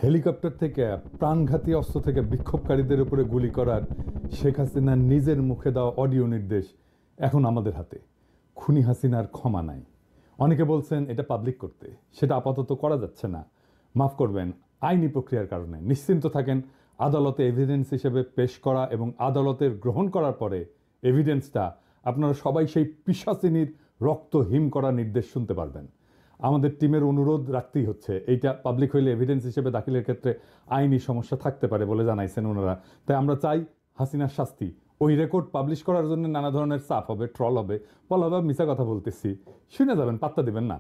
Helicopter থেকে প্রাণঘাতী অস্ত্র থেকে বিক্ষোভকারীদের উপরে গুলি করার শেখ হাসিনার নিজের মুখে দেওয়া অডিও নির্দেশ এখন আমাদের হাতে। খুনি হাসিনার ক্ষমা নাই। অনেকে বলছেন এটা পাবলিক করতে, সেটা আপাতত করা যাচ্ছে না। মাফ করবেন, আইনি প্রক্রিয়ার কারণে। নিশ্চিন্ত থাকেন, আদালতে এভিডেন্স হিসেবে পেশ করা এবং আদালতের গ্রহণ করার পরে এভিডেন্সটা আপনারা সবাই সেই পিশাচিনীর রক্ত হিম করা নির্দেশ শুনতে পারবেন। আমাদের টিমের অনুরোধ রাখতেই হচ্ছে, এইটা পাবলিক হইলে এভিডেন্স হিসেবে দাখিলের ক্ষেত্রে আইনি সমস্যা থাকতে পারে বলে জানাইছেন ওনারা। তাই আমরা চাই হাসিনার শাস্তি। ওই রেকর্ড পাবলিশ করার জন্য নানা ধরনের চাপ হবে, ট্রল হবে, বলা হবে মিছা কথা বলতেছি, শুনে যাবেন, পাত্তা দিবেন না।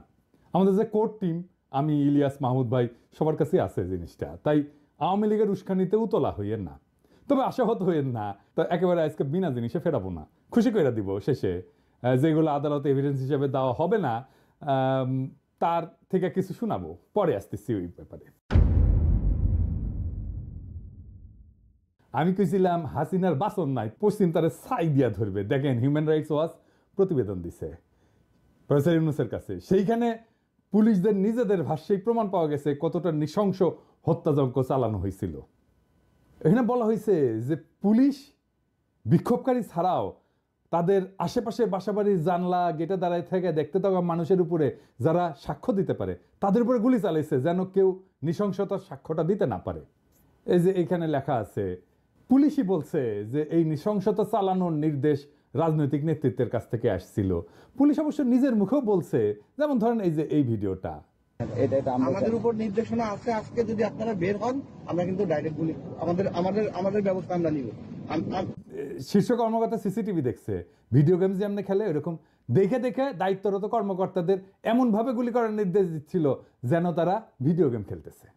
আমাদের যে কোর্ট টিম, আমি, ইলিয়াস, মাহমুদ ভাই, সবার কাছেই আছে জিনিসটা। তাই আওয়ামী লীগের উস্কানিতেও তোলা হইয়েন না, তবে আশাহত হইয়েন না। তো একেবারে আজকে বিনা জিনিসে ফেরাবো না, খুশি করে দিব শেষে। যেগুলো আদালতে এভিডেন্স হিসেবে দেওয়া হবে না তার থেকে কিছু শোনাবো, পরে আসতেছি ওই ব্যাপারে। আমি কইছিলাম হাসিনার বাসন নাই, পশ্চিম তারে ছাই দিয়া ধরবে। দেখেন, হিউম্যান রাইটস ওয়াচ প্রতিবেদন দিছে প্রফেসর ইউনূসের কাছে। সেইখানে পুলিশদের নিজেদের ভাষ্যেই প্রমাণ পাওয়া গেছে কতটা নৃশংস হত্যাযজ্ঞ চালানো হয়েছিল। এখানে বলা হয়েছে যে পুলিশ বিক্ষোভকারী ছাড়াও তাদের আশেপাশে বাসাবাড়ির জানলা গেটে দাঁড়ায় থেকে দেখতে থাকা মানুষের উপরে যারা সাক্ষ্য দিতে পারে তাদের উপরে গুলি চালাইছে, যেন কেউ নৃশংসতার সাক্ষ্যটা দিতে না পারে। এই যে এখানে লেখা আছে, পুলিশই বলছে যে এই নৃশংসতা চালানোর নির্দেশ রাজনৈতিক নেতৃত্বের কাছ থেকে আসছিল। পুলিশ অবশ্য নিজের মুখেও বলছে, যেমন ধরেন এই যে এই ভিডিওটা, আমাদের উপর নির্দেশনা আছে, আজকে যদি আপনারা বের হন আমরা কিন্তু ডাইরেক্ট গুলি, আমাদের ব্যবস্থা আমরা নিব। শীর্ষ কর্মকর্তা সিসিটিভি দেখছে, ভিডিও গেমস যেমন খেলে এরকম দেখে দেখে দায়িত্বরত কর্মকর্তাদের এমন ভাবে গুলি করার নির্দেশ দিচ্ছিল যেন তারা ভিডিও গেম খেলতেছে।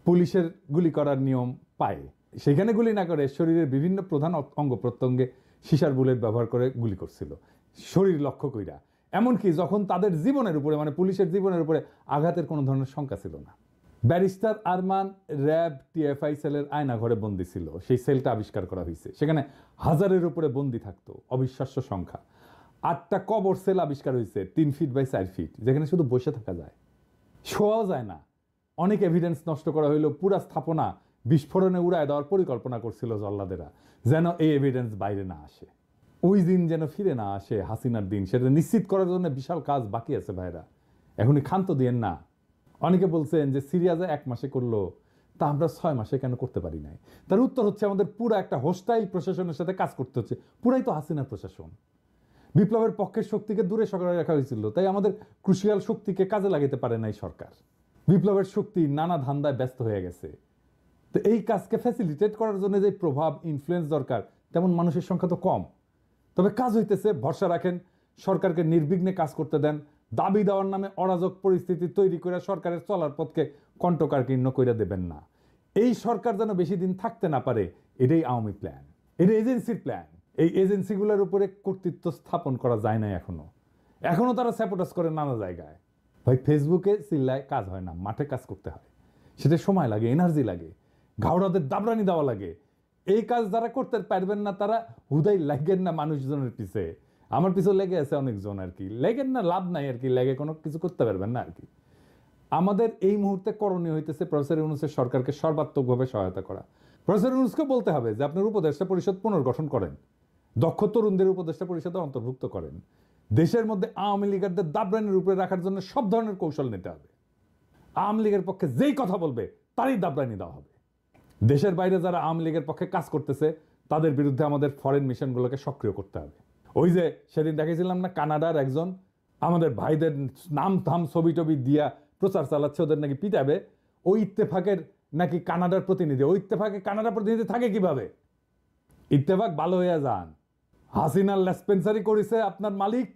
পুলিশের গুলি করার নিয়ম পায়, সেখানে গুলি না করে শরীরের বিভিন্ন প্রধান অঙ্গ প্রত্যঙ্গে সিসার বুলেট ব্যবহার করে গুলি করছিল, শরীর লক্ষ্য কইরা। এমনকি যখন তাদের জীবনের উপরে, মানে পুলিশের জীবনের উপরে আঘাতের কোনো ধরনের শঙ্কা ছিল না। ব্যারিস্টার আরমান র্যাব টিএফআই সেলের আয়না ঘরে বন্দি ছিল, সেই সেলটা আবিষ্কার করা হয়েছে। সেখানে হাজারের উপরে বন্দি থাকতো, অবিশ্বাস্য সংখ্যা। 8টা কবর সেল আবিষ্কার হয়েছে 3 ফিট বাই 4 ফিট, যেখানে শুধু বসে থাকা যায়, শোয়াও যায় না। অনেক এভিডেন্স নষ্ট করা হইল, পুরা স্থাপনা বিস্ফোরণে উড়ায় দেওয়ার পরিকল্পনা করছিল জল্লাদেরা, যেন এই এভিডেন্স বাইরে না আসে। ওই দিন যেন ফিরে না আসে, হাসিনার দিন, সেটা নিশ্চিত করার জন্য বিশাল কাজ বাকি আছে ভাইরা, এখনই ক্ষান্ত দিয়েন না। অনেকে বলছেন যে সিরিয়াজে 1 মাসে করলো, তা আমরা 6 মাসে কেন করতে পারি নাই? তার উত্তর হচ্ছে, আমাদের পুরো একটা হোস্টাইল প্রশাসনের সাথে কাজ করতে হচ্ছে। পুরাই তো হাসিনার প্রশাসন। বিপ্লবের পক্ষের শক্তিকে দূরে সরাই রাখা হয়েছিল, তাই আমাদের ক্রুশিয়াল শক্তিকে কাজে লাগাতে পারে নাই সরকার। বিপ্লবের শক্তি নানা ধান্দায় ব্যস্ত হয়ে গেছে। তো এই কাজকে ফ্যাসিলিটেট করার জন্য যে প্রভাব, ইনফ্লুয়েন্স দরকার, তেমন মানুষের সংখ্যা তো কম। তবে কাজ হইতেছে, ভরসা রাখেন, সরকারকে নির্বিঘ্নে কাজ করতে দেন। দাবি দেওয়ার নামে অরাজক পরিস্থিতি তৈরি করে সরকারের চলার পথকে কণ্টকাকীর্ণ করে দেবেন না। এই সরকার যেন বেশি দিন থাকতে না পারে, এটাই আওয়ামী প্ল্যান, এটা এজেন্সির প্ল্যান। এই এজেন্সিগুলোর উপরে কর্তৃত্ব স্থাপন করা যায় না এখনো তারা স্যাবোটাজ করে নানা জায়গায়। ভাই, ফেসবুকে চিল্লায় কাজ হয় না, মাঠে কাজ করতে হয়। সেটা সময় লাগে, এনার্জি লাগে, ঘাওড়াদের দাবরানি দেওয়া লাগে। এই কাজ যারা করতে পারবেন না তারা হুদাই লাগেন না মানুষজনের পিছে। আমার পিছু লেগে আছে অনেকজন, আর কি লেগেন না, লাভ নাই আর কি, লেগে কোনো কিছু করতে পারবেন না আর কি। আমাদের এই মুহূর্তে করণীয় হইতেছে প্রফেসর ইউনূসের সরকারকে সর্বাত্মকভাবে সহায়তা করা। প্রফেসর ইউনূসকে বলতে হবে যে আপনার উপদেষ্টা পরিষদ পুনর্গঠন করেন, দক্ষ তরুণদের উপদেষ্টা পরিষদে অন্তর্ভুক্ত করেন। দেশের মধ্যে আওয়ামী লীগারদের দাবরানির উপরে রাখার জন্য সব ধরনের কৌশল নিতে হবে। আওয়ামী লীগের পক্ষে যেই কথা বলবে তারই দাবরানি দেওয়া হবে। দেশের বাইরে যারা আওয়ামী লীগের পক্ষে কাজ করতেছে তাদের বিরুদ্ধে আমাদের ফরেন মিশনগুলোকে সক্রিয় করতে হবে। ওই যে সেদিন দেখেছিলাম না, কানাডার একজন আমাদের ভাইদের নাম থাম ছবি টবি দিয়া প্রচার চালাচ্ছে, ওদের নাকি পিটাবে। ওই ইত্তেফাকের নাকি কানাডার প্রতিনিধি, ওই ইত্তেফাকে কানাডার প্রতিনিধি থাকে কিভাবে? ইত্তেফাক ভালো হইয়া যান। হাসিনার লেসপেন্সারি করেছে আপনার মালিক,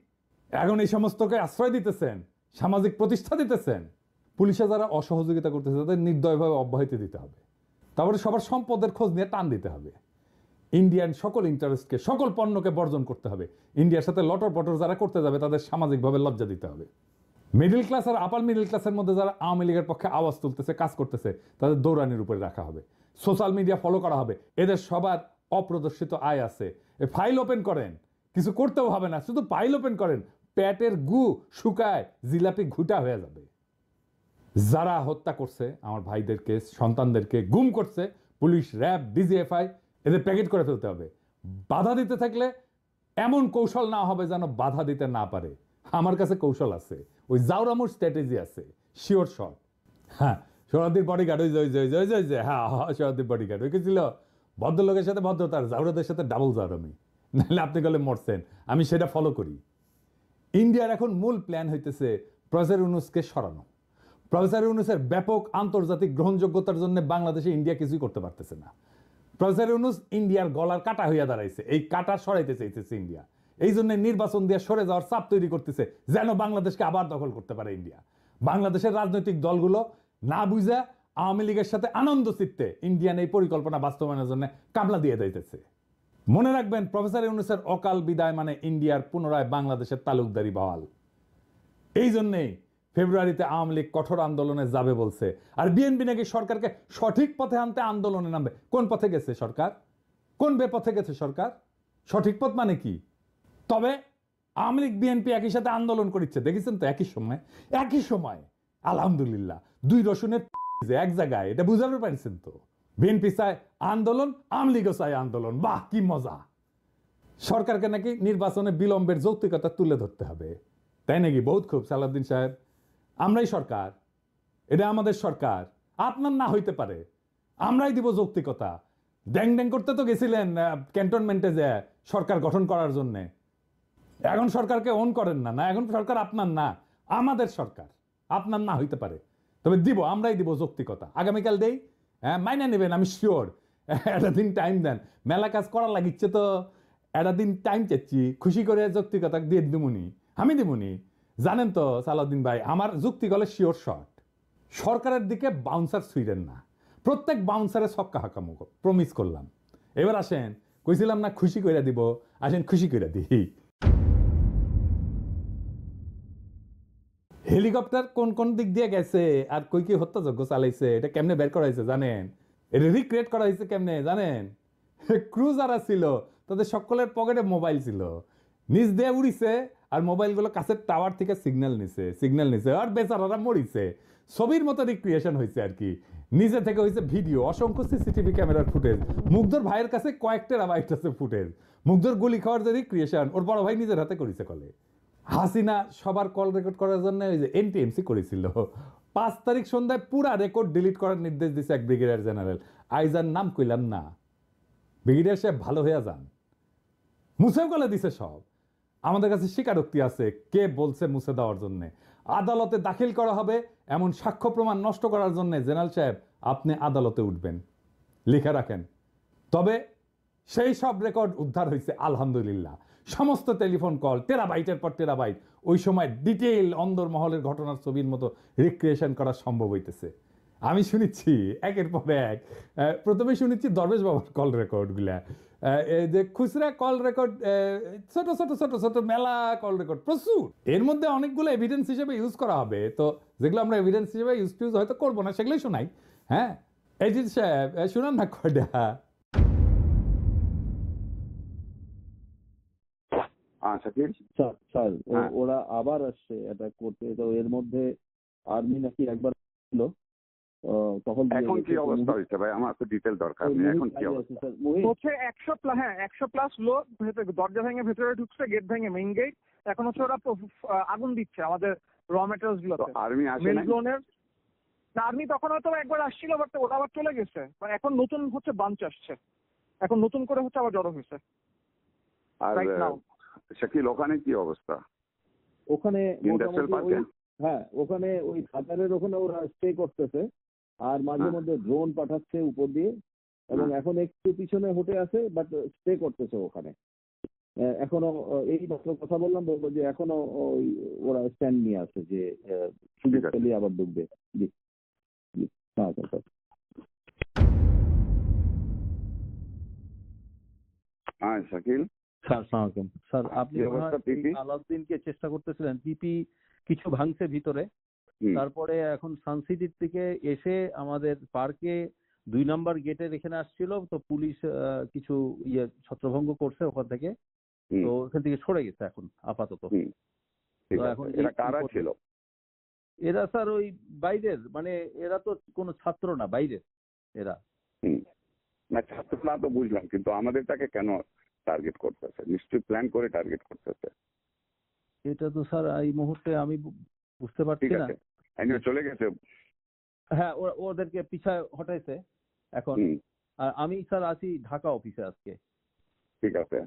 এখন এই সমস্তকে আশ্রয় দিতেছেন, সামাজিক প্রতিষ্ঠা দিতেছেন। পুলিশে যারা অসহযোগিতা করতেছে তাদের নির্দয়ভাবে অব্যাহতি দিতে হবে। তারপরে সবার সম্পদের খোঁজ নিয়ে টান দিতে হবে। ইন্ডিয়ান সকল ইন্টারেস্টকে, সকল পণ্যকে বর্জন করতে হবে। ইন্ডিয়ার সাথে লটর পটর যারা করতে যাবে তাদের সামাজিকভাবে লজ্জা দিতে হবে। মিডল ক্লাস আর আপার মিডল ক্লাসের মধ্যে যারা আওয়ামী লীগের পক্ষে আওয়াজ তুলতেছে, কাজ করতেছে, তাদের দৌড়ানির উপরে রাখা হবে। সোশ্যাল মিডিয়া ফলো করা হবে। এদের সবার অপ্রদর্শিত আয় আছে, ফাইল ওপেন করেন, কিছু করতেও হবে না, শুধু ফাইল ওপেন করেন, পেটের গু শুকায় জিলাপি ঘুটা হয়ে যাবে। যারা হত্যা করছে আমার ভাইদেরকে, সন্তানদেরকে গুম করছে, পুলিশ, র্যাব, ডিজিএফআই, এদের প্যাকেট করে ফেলতে হবে। বাধা দিতে থাকলে এমন কৌশল না হবে যেন বাধা দিতে না পারে। আমার কাছে কৌশল আছে, ওই জাউরামুর স্ট্র্যাটেজি আছে, শিওর শট। হ্যাঁ, সোহরাদ্দির বডিগার্ড, ওই যে হ্যাঁ সোহরাদ্দির বডিগার্ড ওই কি ছিল, ভদ্রলোকের সাথে ভদ্রতার, জাউরাদের সাথে ডাবল জাউরামি। নাহলে আপনি গেলে মরছেন, আমি সেটা ফলো করি। ইন্ডিয়ার এখন মূল প্ল্যান হইতেছে প্রফেসর ইউনূসকে সরানো। প্রফেসর ইউনূসের ব্যাপক আন্তর্জাতিক গ্রহণযোগ্যতার জন্য বাংলাদেশে ইন্ডিয়া কিছুই করতে পারতেছে না। প্রফেসর ইউনূস ইন্ডিয়ার গলার কাটা হইয়া দাঁড়াইছে, এই কাটা সরাইতে চাইতেছে ইন্ডিয়া। এই জন্য নির্বাচন দিয়ে সরে যাওয়ার চাপ তৈরি করতেছে যেন বাংলাদেশকে আবার দখল করতে পারে ইন্ডিয়া। বাংলাদেশের রাজনৈতিক দলগুলো না বুঝে আওয়ামী লীগের সাথে আনন্দ চিত্তে ইন্ডিয়ান এই পরিকল্পনা বাস্তবায়নের জন্য কামলা দিয়ে যাইতেছে। মনে রাখবেন, প্রফেসর ইউনূসের অকাল বিদায় মানে ইন্ডিয়ার পুনরায় বাংলাদেশের তালুকদারি বহাল। এই জন্যেই ফেব্রুয়ারিতে আওয়ামী লীগ কঠোর আন্দোলনে যাবে বলছে। আর বিএনপি নাকি সরকারকে সঠিক পথে আনতে আন্দোলনে নামবে। কোন পথে গেছে সরকার? কোন বেপথে গেছে সরকার? সঠিক পথ মানে কি? তবে আওয়ামী লীগ বিএনপি একই সাথে আন্দোলন করছে, দেখেছেন তো? একই সময় আলহামদুলিল্লাহ দুই রসুনের এক জায়গায়, এটা বুঝাতে পারছেন তো? বিএনপি চায় আন্দোলন, আওয়ামী লীগও চায় আন্দোলন। বাহ, কি মজা! সরকারকে নাকি নির্বাচনে বিলম্বের যৌক্তিকতা তুলে ধরতে হবে, তাই নাকি? বহুত খুব সালাউদ্দিন সাহেব, আমরাই সরকার, এটা আমাদের সরকার, আপনার না হইতে পারে, আমরাই দিব যৌক্তিকতা। ড্যাং ড্যাং করতে তো গেছিলেন ক্যান্টনমেন্টে যে সরকার গঠন করার জন্য। এখন সরকারকে অন করেন না, না এখন সরকার আপনার না, আমাদের সরকার, আপনার না হইতে পারে, তবে দিব, আমরাই দিব যৌক্তিকতা। আগামীকাল দেই, হ্যাঁ মাইনা নেবেন, আমি শিওর। একটা দিন টাইম দেন, মেলা কাজ করার লাগিচ্ছে তো, একটা দিন টাইম চাচ্ছি, খুশি করে যৌক্তিকতা দিয়ে দিমুনি, আমি দিমুনি। জানেন তো সালাউদ্দিন ভাই, আমার যুক্তি গলে শিওর শট। সরকারের দিকে বাউন্সার ছুঁড়েন না, প্রত্যেক বাউন্সারে ছক্কা হাঁকামুখ প্রমিস করলাম। এবার আসেন, কইছিলাম না খুশি কইরা দিব, আসেন খুশি কইরা দিই। হেলিকপ্টার কোন কোন দিক দিয়ে গেছে আর কই কি হত্যাযজ্ঞ চালাইছে এটা কেমনে বের করা হয়েছে জানেন? এটা রিক্রিয়েট করা হয়েছে কেমনে জানেন? ক্রু যারা ছিল তাদের সকলের পকেটে মোবাইল ছিল, নিচ দিয়ে উড়িছে আর মোবাইলগুলো কাছের টাওয়ার থেকে সিগন্যাল নিছে আর বেচারারা মরিছে। ছবির মতো রিক্রিয়েশন হয়েছে আর কি, নিজে থেকে হয়েছে ভিডিও, অসংখ্য সিসিটিভি ক্যামেরার ফুটেজ। মুগ্ধর ভাইয়ের কাছে কয়েক টেরাবাইট আছে ফুটেজ। মুগ্ধর গুলি খাওয়ার যে রিক্রিয়েশন ওর বড় ভাই নিজের হাতে করেছে কলে। হাসিনা সবার কল রেকর্ড করার জন্য ওই যে এনটিএমসি করেছিল, 5 তারিখ সন্ধ্যায় পুরা রেকর্ড ডিলিট করার নির্দেশ দিছে এক ব্রিগেডিয়ার জেনারেল। আইজার নাম কইলাম না, ব্রিগেডিয়ার সাহেব ভালো হইয়া যান, মুছেও গলে দিছে সব। আমাদের কাছে স্বীকারোক্তি আছে কে বলছে মুছে দেওয়ার জন্য। আদালতে দাখিল করা হবে এমন সাক্ষ্য প্রমাণ নষ্ট করার জন্য জেনারেল সাহেব আপনি আদালতে উঠবেন, লিখে রাখেন। তবে সেই সব রেকর্ড উদ্ধার হয়েছে আলহামদুলিল্লাহ। সমস্ত টেলিফোন কল টেরাবাইটের পর টেরাবাইট, ওই সময় ডিটেইল অন্দরমহলের ঘটনার ছবির মতো রিক্রিয়েশন করা সম্ভব হইতেছে। আমি শুনেছি একের পর এক, প্রথমে শুনেছি দরবেশ বাবার কল রেকর্ডগুলা, এই যে খুচরা কল রেকর্ড, ছোট ছোট ছোট ছোট মেলা কল রেকর্ড প্রচুর। এর মধ্যে অনেকগুলো এভিডেন্স হিসেবে ইউজ করা হবে, তো যেগুলো আমরা এভিডেন্স হিসেবে ইউজ হয়তো করবো না সেগুলোই শোনাই। হ্যাঁ এজিৎ সাহেব শুনান না কয়টা। শাকিল স্যার স্যার হ্যাঁ। ওরা আবার আসছে এটা করতে, তো এর মধ্যে আর্মি নাকি একবার ছিল তখন এখন কি অবস্থা হয়েছে ভাই? আমার তো ডিটেল দরকার নেই, এখন কি অবস্থা? হচ্ছে 100+ লোক ভেতরে দরজা ভেঙে ভেতরে ঢুকছে, গেট ভেঙে মেইন গেট। এখন হচ্ছে ওরা আগুন দিচ্ছে আমাদের র মেটেরিয়ালস গুলোতে। আর্মি আসে নাই? আর্মি তখন হয়তো একবার আসছিল, বাট ওরা আবার চলে গেছে। এখন নতুন হচ্ছে বাঞ্চ আসছে, এখন নতুন করে হচ্ছে আবার জড়ো হয়েছে আর right now। শাকিল ওখানে কি অবস্থা? ওখানে ইন্ডাস্ট্রিয়াল পার্কে? হ্যাঁ ওখানে ওই খাতারের ওখানে ওরা স্টে করতেছে আর মাঝে হ্যাঁ। মধ্যে ড্রোন পাঠাচ্ছে উপর দিয়ে, এবং এখন একটু পিছনে হটে আছে বাট স্টে করতেছে ওখানে এখনো। এই মাত্র কথা বললাম, বলবো যে এখনো ওই ওরা স্ট্যান্ড নিয়ে আছে যে সুযোগ ঠিক আছে। পেলে আবার ঢুকবে। জি জি হ্যাঁ স্যার। হ্যাঁ শাকিল স্যার আসসালামু আলাইকুম। স্যার আপনি কি অবস্থা পিপি? আলাউদ্দিনকে চেষ্টা করতেছিলেন, পিপি কিছু ভাঙছে ভিতরে। হুম। তারপরে এখন সানসিটির থেকে এসে আমাদের পার্কে 2 নম্বর গেটের এখানে আসছিল, তো পুলিশ কিছু ছত্রভঙ্গ করছে ওখান থেকে, হুম, তো ওখান থেকে সরে গেছে এখন আপাতত। হুম, ঠিক তো আছে। এখন এরা কারা ছিল? এরা স্যার ওই বাইরের, মানে এরা তো কোনো ছাত্র না, বাইরের এরা। হুম। না ছাত্র না তো বুঝলাম, কিন্তু আমাদেরটাকে কেন টার্গেট করতেছে? নিশ্চয়ই প্ল্যান করে টার্গেট করতেছে। এটা তো স্যার এই মুহূর্তে আমি বুঝতে ঠিক পারছি না। আছে, এনিও চলে গেছে। হ্যাঁ, ওদেরকে পিছায় হটাইছে এখন। হুম, আর আমি স্যার আছি ঢাকা অফিসে আজকে। ঠিক আছে,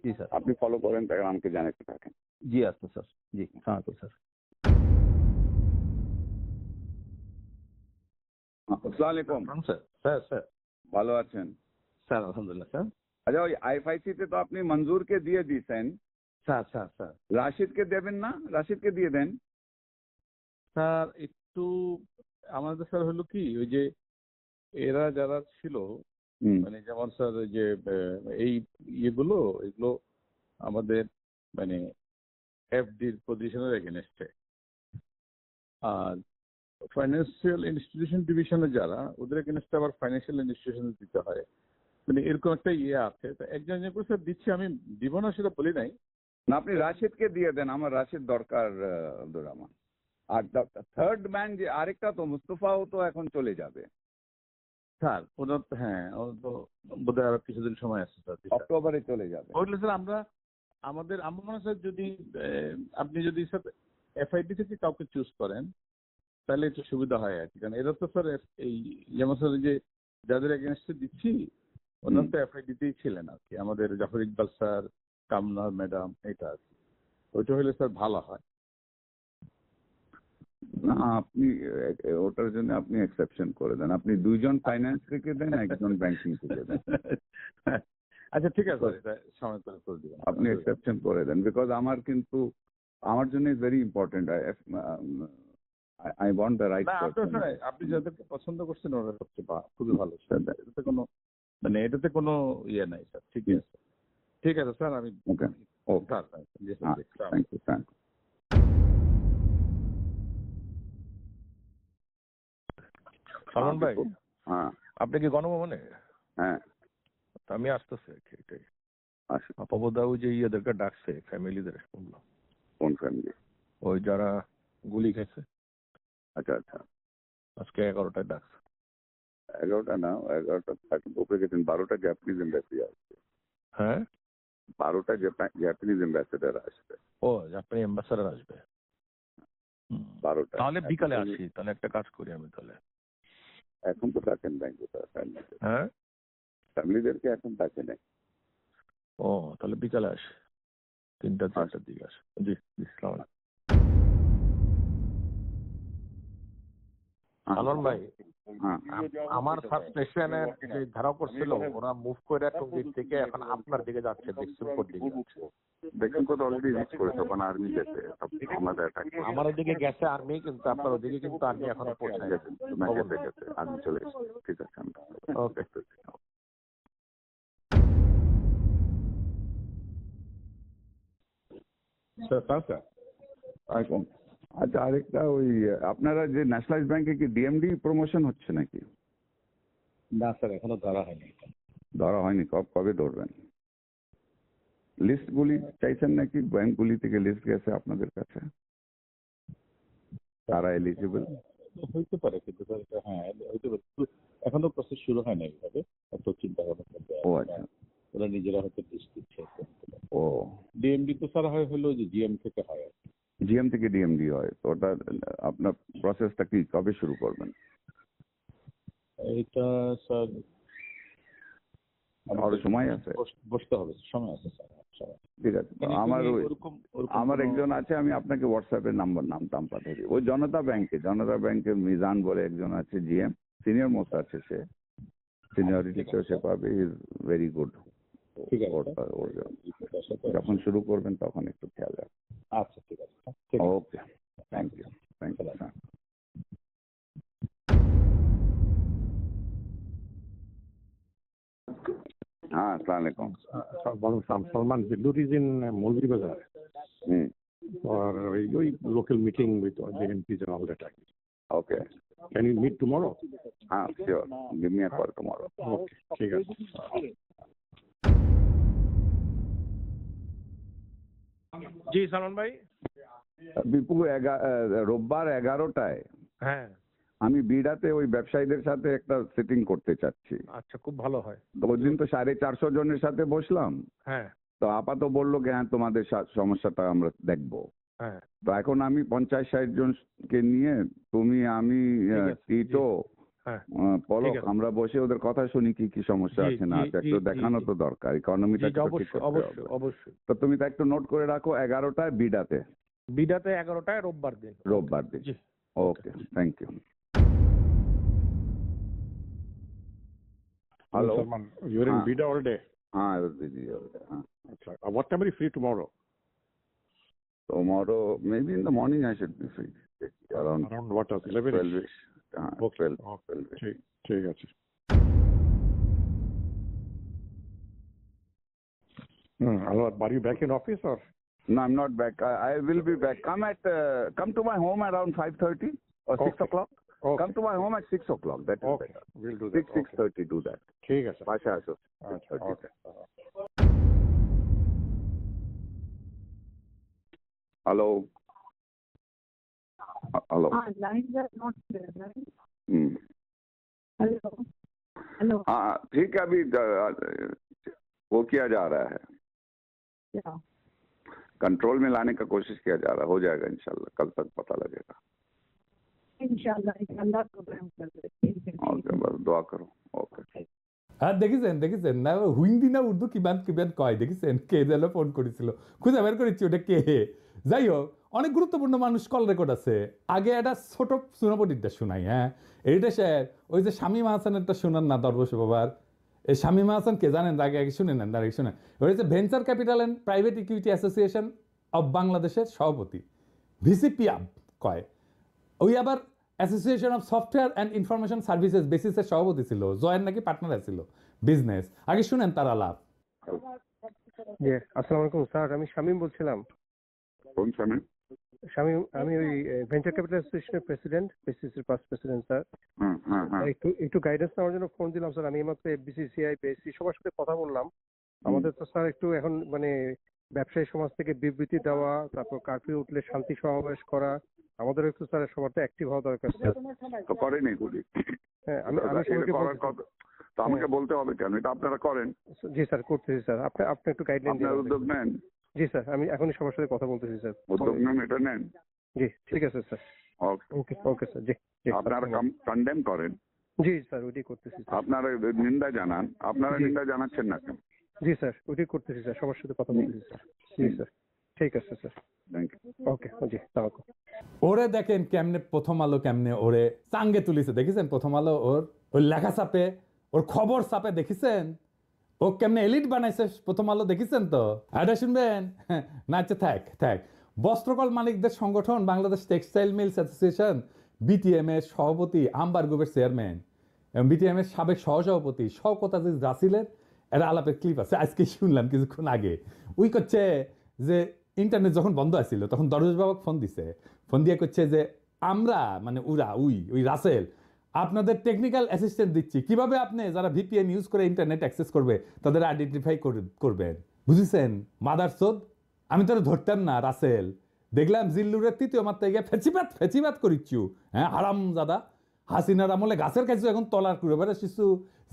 জি স্যার। আপনি ফলো করেন, তাই আমাকে জানাতে থাকেন। জি আচ্ছা স্যার। জি সালামালাইকুম স্যার। আসসালামু আলাইকুম। স্যার স্যার স্যার ভালো আছেন? স্যার আলহামদুলিল্লাহ স্যার। আচ্ছা, ওই আইএফআইসি তে তো আপনি মঞ্জুরকে দিয়ে দিয়েছেন, স্যার স্যার স্যার রাশিদকে দেবেন না? রাশিদকে দিয়ে দেন। স্যার একটু আমাদের স্যার হলো কি, ওই যে এরা যারা ছিল, হুম, মানে যেমন স্যার ওই যে এই এগুলো আমাদের মানে এফডির পজিশনের এগেনস্টে। আর ফাইন্যান্সিয়াল ইনস্টিটিউশন ডিভিশনে যারা, ওদের এগেনস্টে আবার ফাইন্যান্সিয়াল ইনস্টিটিউশন দিতে হয়। মানে এরকম একটা আছে। তো একজন একজন করে স্যার দিচ্ছি, আমি দিব না সেটা বলি নাই। না আপনি রাশিদকে দিয়ে দেন, আমার রাশিদ দরকার আব্দুর রহমান। আর থার্ড ম্যান যে আরেকটা তো মুস্তফাও তো এখন চলে যাবে, স্যার ওনার তো, হ্যাঁ ওনার তো বোধহয় আরো কিছুদিন সময় আছে স্যার। অক্টোবরে চলে যাবে। ওইগুলো স্যার আমরা আমার মনে হয় স্যার, যদি আপনি যদি স্যার এফআইডি থেকে কাউকে চুজ করেন তাহলে একটু সুবিধা হয় আর কি। কারণ এরা তো স্যার এই যেমন স্যার যে যাদের এগেনস্টে দিচ্ছি ওনার তো এফআইডিতেই ছিলেন আর কি, আমাদের জাফর ইকবাল স্যার, কামনা ম্যাডাম, এটা আর কি। ওইটা হলে স্যার ভালো হয়। না আপনি ওটার জন্য আপনি এক্সেপশন করে দেন, আপনি দুইজন ফাইন্যান্স থেকে দেন, একজন ব্যাংকিং থেকে দেন। আচ্ছা ঠিক আছে স্যার, এটা সময় করে দিবেন। আপনি এক্সেপশন করে দেন, বিকজ আমার জন্য is very important. I want the right না আপনার পারসন। স্যার, আপনি যাদেরকে পছন্দ করছেন ওরা সবচেয়ে খুবই ভালো স্যার। এটাতে কোনো ইয়ে নাই স্যার। ঠিক আছে ঠিক আছে স্যার, আমি ওকে, ওকে, স্যার জি স্যার, জি, sir. Thank you, thank you. Salman ভাই, হ্যাঁ আপনি কি গণভবনে? হ্যাঁ, তা আমি আসতেছি আর কি, এটাই। আসুন। আপাবদাও যে ইয়েদেরকে ডাকছে, ফ্যামিলিদের শুনলাম, কোন ফ্যামিলি? ওই যারা গুলি খেয়েছে, আচ্ছা আচ্ছা, আজকে 11টায় ডাকছে। 11টা না, 11টা উপরে গেছেন, 12টা জাপানিজ এম্বাসি আসবে। হ্যাঁ, 12টা জাপানিজ অ্যাম্বাসেডার আসবে। ও জাপানি অ্যাম্বাসাডার আসবে। 12টা। তাহলে বিকালে আসি, তাহলে একটা কাজ করি আমি তাহলে। এখন তো ডাকেন ব্যাংকে, হ্যাঁ, ফ্যামিলিদেরকে এখন ডাকে নাই। ও তাহলে বিকালে আসি, 3টা-4টার দিকে আসি। জি জি, আসসালামু আলাইকুম। সালমান ভাই, হ্যাঁ, আমার সাবস্টেশনে যে ধারা করছিল ওরা মুভ করে কোন দিক থেকে এখন আপনার দিকে যাচ্ছে, দেখসুলপুর দিকে যাচ্ছে। দেখুন কত অলরেডি রিচ করেছে, ওখানে আর্মি গেছে, সব আমাদের অ্যাটাক আমার ওদিকে গেছে আর্মি, কিন্তু আপনার ওদিকে কিন্তু আর্মি এখনো পৌঁছায় গেছে, গেছে, আর্মি চলে এসেছে। ঠিক আছে, আমরা ওকে। আচ্ছা, আরেকটা ওই আপনারা যে ন্যাশনালাইজ ব্যাংকে কি ডিএমডি প্রমোশন হচ্ছে নাকি? না স্যার, এখনো ধরা হয়নি। ধরা হয়নি, কবে ধরবেন? লিস্টগুলি চাইছেন নাকি? ব্যাংকগুলি থেকে লিস্ট গেছে আপনাদের কাছে, তারা এলিজিবল? হইতে পারে, কিন্তু স্যার এটা, হ্যাঁ হইতে পারে, এখনো প্রসেস শুরু হয় না এইভাবে, এত চিন্তা ভাবনা করতে। ও আচ্ছা, ওরা নিজেরা হয়তো লিস্ট দিচ্ছে। ও ডিএমডি তো স্যার হলো যে জিএম থেকে হয় আর কি। জিএম থেকে ডিএমডি হয়, তো ওটা আপনার প্রসেসটা কি কবে শুরু করবেন? এটা স্যার আরো সময় আছে, বসতে হবে, সময় আছে স্যার, সময়। ঠিক আছে। তো আমার একজন আছে, আমি আপনাকে হোয়াটসঅ্যাপে নাম টাম পাঠিয়ে দিই। ওই জনতা ব্যাংকে মিজান বলে একজন আছে, জিএম, সিনিয়র মোস্ট আছে, সে সিনিয়রিটিতেও সে পাবে, ইজ ভেরি গুড। ঠিক আছে, যখন শুরু করবেন তখন একটু খেয়াল রাখবেন। আচ্ছা ঠিক আছে, ঠিক আছে। ওকে, থ্যাংক ইউ, থ্যাংক ইউ। हाँ, अस्सलाम वालेकुम। Salman, Bildur is in Molvi Bazaar for a local meeting with all the MPs and all that. Okay. Can you meet tomorrow? हाँ, sure. Give me a call tomorrow. Okay, ठीक है। জি সালমান ভাই, বিপু রোববার 11টায় হ্যাঁ, আমি বিড়াতে ওই ব্যবসায়ীদের সাথে একটা সিটিং করতে চাচ্ছি। আচ্ছা, খুব ভালো হয়। তো ওই দিন তো 450 জনের সাথে বসলাম। হ্যাঁ, তো আপাতত বললো কি হ্যাঁ তোমাদের সমস্যাটা আমরা দেখবো। হ্যাঁ, তো এখন আমি 50-60 জনকে নিয়ে তুমি আমি ঠিক আছে, টিটো হ্যাঁ, পলক ঠিক আছে। আমরা বসে ওদের কথা শুনি কি কি সমস্যা জি, আছে না জি, আছে, জি, একটু জি, দেখানো জি। তো দরকার, ইকোনমিটা জি, ঠিক অবশ্যই, করতে অবশ্যই, হবে। অবশ্যই। তো তুমি তো একটু নোট করে রাখো 11টায় বিডাতে, বিডাতে 11টায় রোববার দিন। রোববার দিন। জি, okay, thank you. Hello. Salman, you're in हाँ। Bida all day. हाँ दीदी, हाँ। अच्छा, what time are you free tomorrow? Tomorrow maybe in the morning I should be free, around Around what hour? 11? 12ish. हाँ, Okay, 12, okay. 12ish. ঠিক, ঠিক আছে। Hello, are you back in office or? No, I'm not back. I will be back. Come to my home around 5:30 or 6 Okay. o'clock. Okay. Come to my home at 6 o'clock. That is Okay, better. we'll do that. 6:30 do that. ঠিক আছে। Pasha আসো। আচ্ছা, 6:30. okay. Hello. Hello. Lines are not clear, right? Hmm. Hello. Hello. हाँ ठीक है, अभी वो किया जा रहा है, क्या? कंट्रोल में लाने का कोशिश किया जा रहा है, हो जाएगा इंशाल्लाह, कल तक पता लगेगा। इंशाल्लाह प्रोग्राम कर रहे हैं। ओके, बस दुआ करो। ओके। হ্যাঁ দেখেছেন না হিন্দি না উর্দু কিবান কিবান কয় দেখেছেন, কে যেন ফোন করেছিল, খুঁজে বের করেছি ওটা কে। যাই হোক, অনেক গুরুত্বপূর্ণ মানুষ কল রেকর্ড আছে। আগে একটা ছোট সুনাপটিটা শোনাই। হ্যাঁ, এইটা স্যার ওই যে শামীমা হাসানেরটা শোনান না দরবশ বাবার। এই শামীমা হাসান কে জানেন? আগে আগে শুনে নেন, আগে শুনেন। ওই হচ্ছে venture capital and private equity association of বাংলাদেশের সভাপতি, ভিসিপিআব কয়। ওই আবার association of software and information services বেসিসের সভাপতি ছিল, জয়ের নাকি পার্টনার ছিল বিজনেস। আগে শুনেন তার আলাপ। জি, আসসালামু আলাইকুম স্যার, আমি শামীম বলছিলাম। কোন শামীম? শামীম, আমি ওই ভেঞ্চার ক্যাপিটাল অ্যাসোসিয়েশনের প্রেসিডেন্ট, বিসিসির পাস্ট প্রেসিডেন্ট স্যার। একটু গাইডেন্স নেওয়ার জন্য ফোন দিলাম স্যার। আমি এইমাত্র বিসিসিআই, বিএসসি সবার সাথে কথা বললাম। আমাদের তো স্যার একটু এখন মানে ব্যবসায়ী সমাজ থেকে বিবৃতি দেওয়া, তারপর কারফিউ উঠলে শান্তি সমাবেশ করা, আমাদের একটু স্যার সবার তো অ্যাক্টিভ হওয়া দরকার স্যার। তো করেনি গুলি। হ্যাঁ, আমি তো আমাকে বলতে হবে কেন? এটা আপনারা করেন। জি স্যার, করতেছি স্যার। আপনি একটু গাইডলাইন দিন। আপনারা উদ্যোগ নেন। জি স্যার, আমি এখনই সবার সাথে কথা বলতেছি স্যার। উদ্যোগ নেন, এটা নেন। জি, ঠিক আছে স্যার। ওকে ওকে স্যার। জি জি, আপনারা কন্ডেম করেন। জি স্যার, ওইটাই করতেছি স্যার। আপনারা নিন্দা জানান। আপনারা নিন্দা জানাচ্ছেন না কেন? জি স্যার, ওইটাই করতেছি স্যার, সবার সাথে কথা বলতেছি স্যার। জি স্যার, ঠিক আছে স্যার। Thank you. ওকে, জি, তাওয়াক্কুল। ওরে দেখেন কেমনে প্রথম আলো কেমনে ওরে চাঙ্গে তুলিছে, দেখেছেন? প্রথম আলো ওর লেখা চাপে, ওর খবর চাপে, দেখেছেন? ও কেমনে এলিট বানাইছে প্রথম আলো, দেখেছেন তো? এটা শুনবেন না? আচ্ছা, থাক। বস্ত্রকল মালিকদের সংগঠন Bangladesh textile mills association, BTM এর সভাপতি, আম্বার গ্রুপের চেয়ারম্যান এবং বিটিএম এর সাবেক সহসভাপতি শওকত আজিজ রাসিলের একটা আলাপের ক্লিপ আছে, আজকে শুনলাম কিছুক্ষণ আগে। ওই করছে যে ইন্টারনেট যখন বন্ধ আছিল তখন দরজ বাবাকে ফোন দিয়ে করছে যে আমরা মানে ওই রাসেল আপনাদের টেকনিক্যাল অ্যাসিস্ট্যান্ট দিচ্ছি, কিভাবে আপনি যারা ভিপিএন ইউজ করে ইন্টারনেট অ্যাক্সেস করবে তাদের আইডেন্টিফাই করবেন। বুঝেছেন মাদারচোদ? আমি তো ধরতাম না রাসেল, দেখলাম জিল্লুরের তৃতীয় মাত্রায় গিয়ে ফেচিবাত করিচ্ছু। হ্যাঁ, হারামজাদা হাসিনার আমলে গাছের কাছে এখন তলার করে বেড়ে শিশু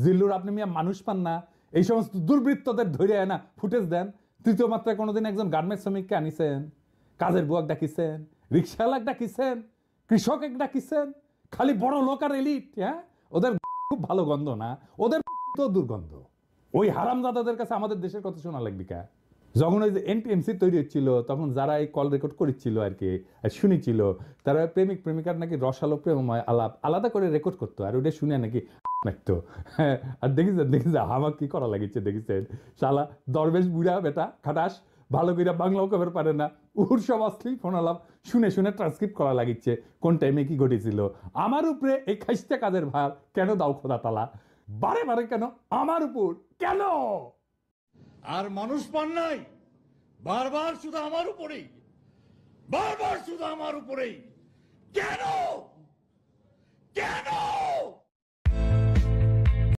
জিল্লুর, আপনি মিয়া মানুষ পান না? এই সমস্ত দুর্বৃত্তদের ধরে না ফুটেজ দেন। তৃতীয় মাত্রায় কোনোদিন একজন গার্মেন্টস শ্রমিককে আনিছেন? কাজের বুয়াক ডাকিছেন? রিক্সাওয়ালাক ডাকিছেন? কৃষক এক ডাকিছেন? খালি বড় লোক আর এলিট। হ্যাঁ, ওদের খুব ভালো গন্ধ না, ওদের তো দুর্গন্ধ। ওই হারামজাদাদের কাছে আমাদের দেশের কথা শোনা লাগবে কা? যখন ওই যে এনটিএমসি তৈরি হচ্ছিল তখন যারা এই কল রেকর্ড করেছিল আর কি, শুনেছিল, তারা প্রেমিক প্রেমিকার নাকি রসালো প্রেমময় আলাপ আলাদা করে রেকর্ড করতো, আর ওটা শুনে নাকি লাগতো। হ্যাঁ, আর দেখেছেন আমার কি করা লাগিছে, দেখেছেন? শালা দরবেশ বুড়া বেটা খাটাস, ভালো করে বাংলাও কবের পারে না, উহুর সব অশ্লীল ফোন আলাপ শুনে ট্রান্সক্রিপ্ট করা লাগিচ্ছে কোন টাইমে কি ঘটেছিল। আমার উপরে এই খাইস্টা কাজের ভার কেন দাও খোদা তালা? বারে কেন আমার উপর কেন? আর মানুষ পান নাই, বারবার শুধু আমার উপরেই, কেন?